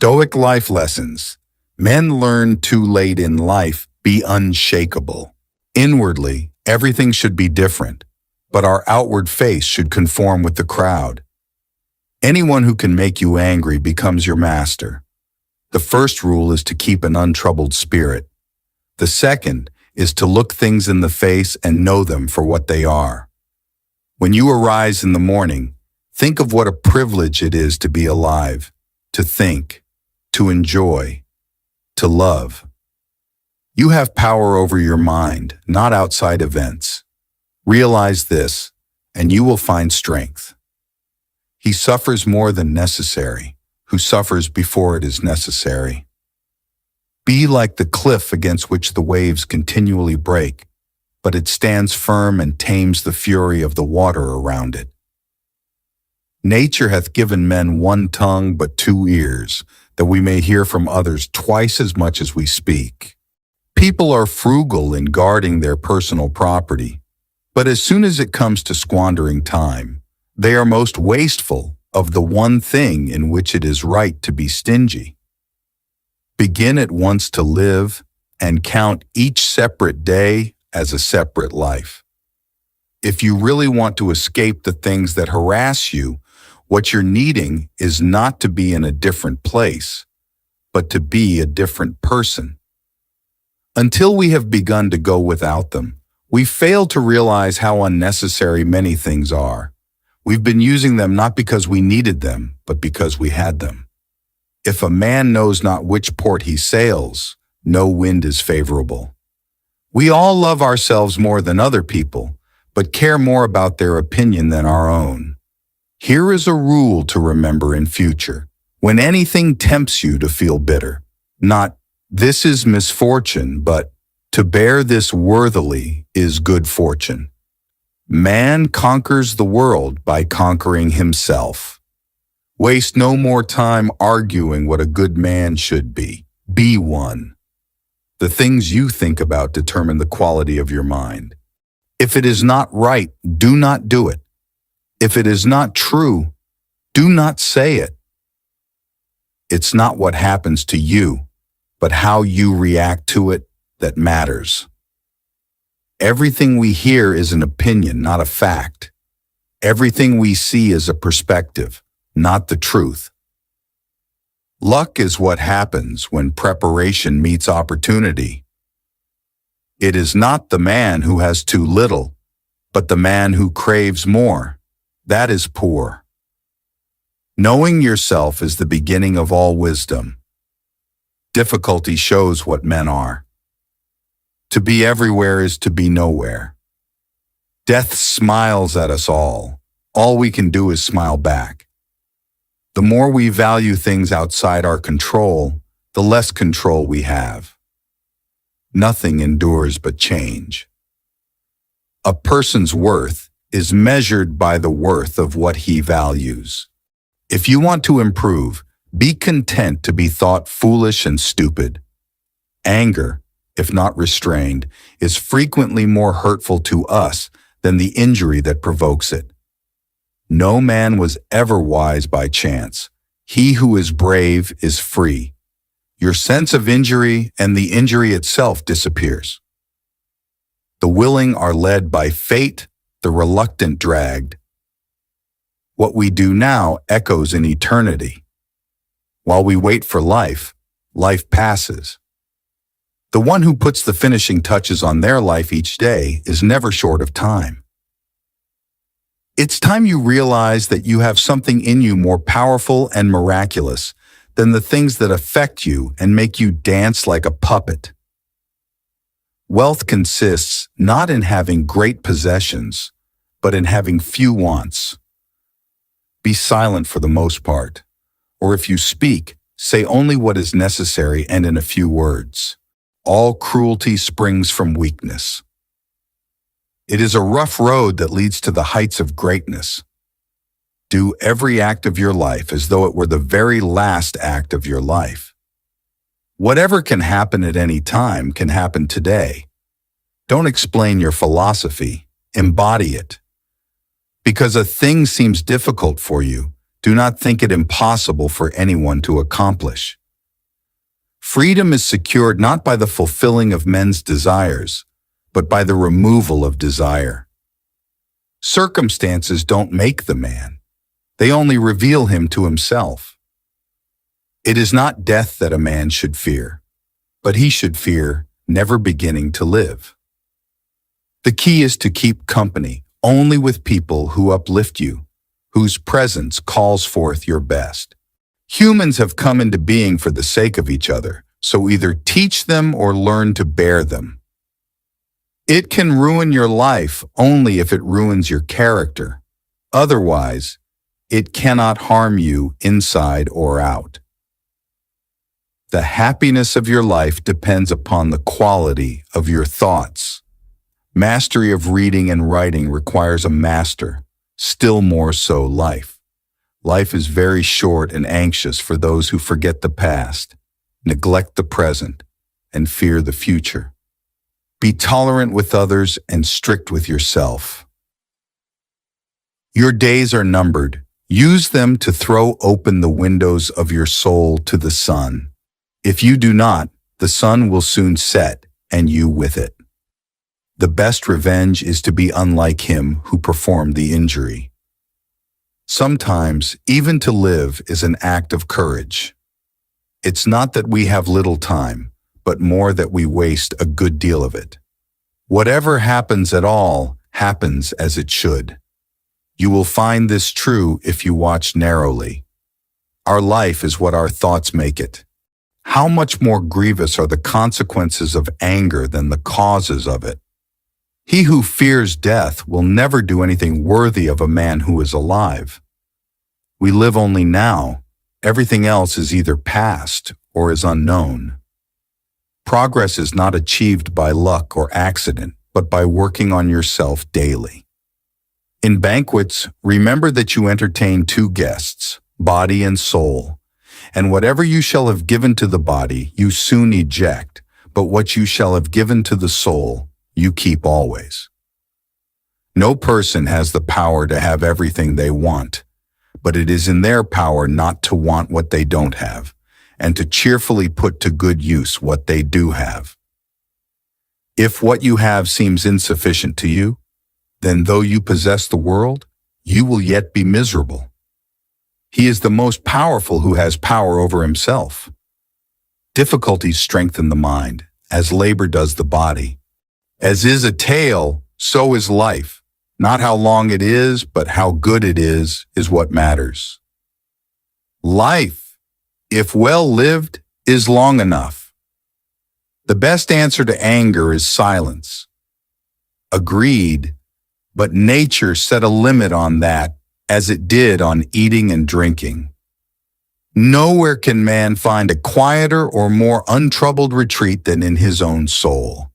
Stoic life lessons. Men learn too late in life, be unshakable. Inwardly, everything should be different, but our outward face should conform with the crowd. Anyone who can make you angry becomes your master. The first rule is to keep an untroubled spirit. The second is to look things in the face and know them for what they are. When you arise in the morning, think of what a privilege it is to be alive, to think, to enjoy, to love. You have power over your mind, not outside events. Realize this, and you will find strength. He suffers more than necessary, who suffers before it is necessary. Be like the cliff against which the waves continually break, but it stands firm and tames the fury of the water around it. Nature hath given men one tongue but two ears, that we may hear from others twice as much as we speak. People are frugal in guarding their personal property, but as soon as it comes to squandering time, they are most wasteful of the one thing in which it is right to be stingy. Begin at once to live and count each separate day as a separate life. If you really want to escape the things that harass you, what you're needing is not to be in a different place, but to be a different person. Until we have begun to go without them, we fail to realize how unnecessary many things are. We've been using them not because we needed them, but because we had them. If a man knows not which port he sails, no wind is favorable. We all love ourselves more than other people, but care more about their opinion than our own. Here is a rule to remember in future. When anything tempts you to feel bitter, not, "This is misfortune," but, "To bear this worthily is good fortune." Man conquers the world by conquering himself. Waste no more time arguing what a good man should be. Be one. The things you think about determine the quality of your mind. If it is not right, do not do it. If it is not true, do not say it. It's not what happens to you, but how you react to it that matters. Everything we hear is an opinion, not a fact. Everything we see is a perspective, not the truth. Luck is what happens when preparation meets opportunity. It is not the man who has too little, but the man who craves more. That is poor. Knowing yourself is the beginning of all wisdom. Difficulty shows what men are. To be everywhere is to be nowhere. Death smiles at us all. All we can do is smile back. The more we value things outside our control, the less control we have. Nothing endures but change. A person's worth is measured by the worth of what he values. If you want to improve, be content to be thought foolish and stupid. Anger, if not restrained, is frequently more hurtful to us than the injury that provokes it. No man was ever wise by chance. He who is brave is free. Your sense of injury and the injury itself disappears. The willing are led by fate, the reluctant dragged. What we do now echoes in eternity. While we wait for life, life passes. The one who puts the finishing touches on their life each day is never short of time. It's time you realize that you have something in you more powerful and miraculous than the things that affect you and make you dance like a puppet. Wealth consists not in having great possessions, but in having few wants. Be silent for the most part, or if you speak, say only what is necessary and in a few words. All cruelty springs from weakness. It is a rough road that leads to the heights of greatness. Do every act of your life as though it were the very last act of your life. Whatever can happen at any time can happen today. Don't explain your philosophy, embody it. Because a thing seems difficult for you, Do not think it impossible for anyone to accomplish. Freedom is secured not by the fulfilling of men's desires, but by the removal of desire. Circumstances don't make the man. They only reveal him to himself. It is not death that a man should fear, but he should fear never beginning to live. The key is to keep company only with people who uplift you, whose presence calls forth your best. Humans have come into being for the sake of each other, so either teach them or learn to bear them. It can ruin your life only if it ruins your character. Otherwise, it cannot harm you inside or out. The happiness of your life depends upon the quality of your thoughts. Mastery of reading and writing requires a master, still more so life. Life is very short and anxious for those who forget the past, neglect the present, and fear the future. Be tolerant with others and strict with yourself. Your days are numbered. Use them to throw open the windows of your soul to the sun. If you do not, the sun will soon set, and you with it. The best revenge is to be unlike him who performed the injury. Sometimes, even to live is an act of courage. It's not that we have little time, but more that we waste a good deal of it. Whatever happens at all happens as it should. You will find this true if you watch narrowly. Our life is what our thoughts make it. How much more grievous are the consequences of anger than the causes of it? He who fears death will never do anything worthy of a man who is alive. We live only now. Everything else is either past or is unknown. Progress is not achieved by luck or accident, but by working on yourself daily. In banquets, remember that you entertain two guests, body and soul, and whatever you shall have given to the body, you soon eject, but what you shall have given to the soul, you keep always. No person has the power to have everything they want, but it is in their power not to want what they don't have, and to cheerfully put to good use what they do have. If what you have seems insufficient to you, then though you possess the world, you will yet be miserable. He is the most powerful who has power over himself. Difficulties strengthen the mind, as labor does the body. As is a tale, so is life. Not how long it is, but how good it is what matters. Life, if well lived, is long enough. The best answer to anger is silence. Agreed, but nature set a limit on that, as it did on eating and drinking. Nowhere can man find a quieter or more untroubled retreat than in his own soul.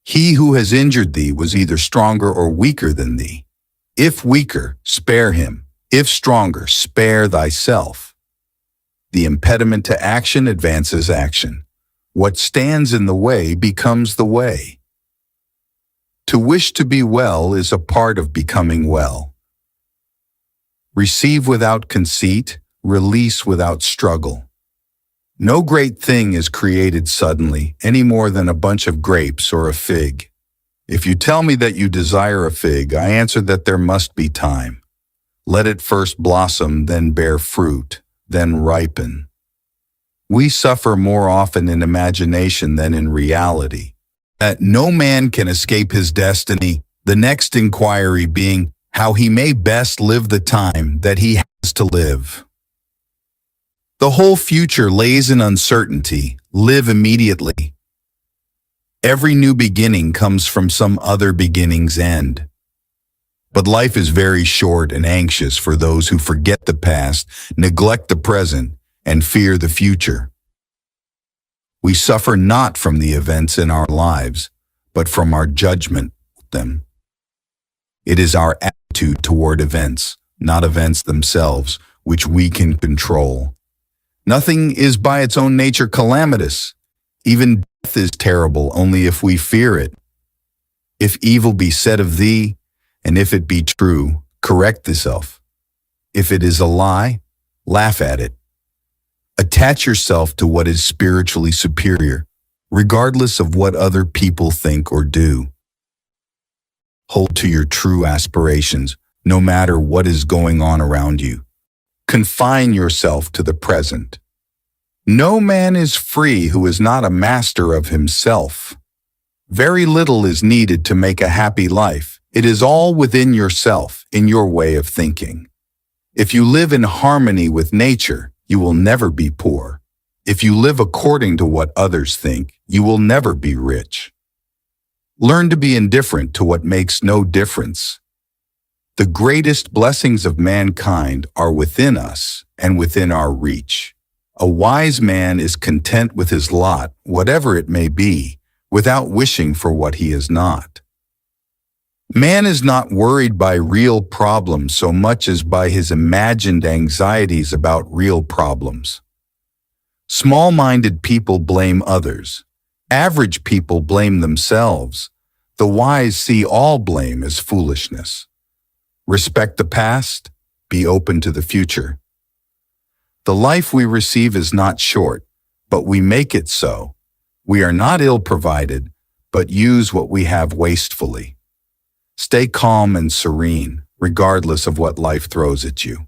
He who has injured thee was either stronger or weaker than thee. If weaker, spare him. If stronger, spare thyself. The impediment to action advances action. What stands in the way becomes the way. To wish to be well is a part of becoming well. Receive without conceit, release without struggle. No great thing is created suddenly, any more than a bunch of grapes or a fig. If you tell me that you desire a fig, I answer that there must be time. Let it first blossom, then bear fruit, then ripen. We suffer more often in imagination than in reality. That no man can escape his destiny, the next inquiry being how he may best live the time that he has to live. The whole future lays in uncertainty. Live immediately. Every new beginning comes from some other beginning's end. But life is very short and anxious for those who forget the past, neglect the present, and fear the future. We suffer not from the events in our lives, but from our judgment of them. It is our attitude toward events, not events themselves, which we can control. Nothing is by its own nature calamitous. Even death is terrible only if we fear it. If evil be said of thee, and if it be true, correct thyself. If it is a lie, laugh at it. Attach yourself to what is spiritually superior, regardless of what other people think or do. Hold to your true aspirations, no matter what is going on around you. Confine yourself to the present. No man is free who is not a master of himself. Very little is needed to make a happy life. It is all within yourself, in your way of thinking. If you live in harmony with nature, you will never be poor. If you live according to what others think, you will never be rich. Learn to be indifferent to what makes no difference. The greatest blessings of mankind are within us and within our reach. A wise man is content with his lot, whatever it may be, without wishing for what he is not. Man is not worried by real problems so much as by his imagined anxieties about real problems. Small-minded people blame others. Average people blame themselves. The wise see all blame as foolishness. Respect the past, be open to the future. The life we receive is not short, but we make it so. We are not ill-provided, but use what we have wastefully. Stay calm and serene, regardless of what life throws at you.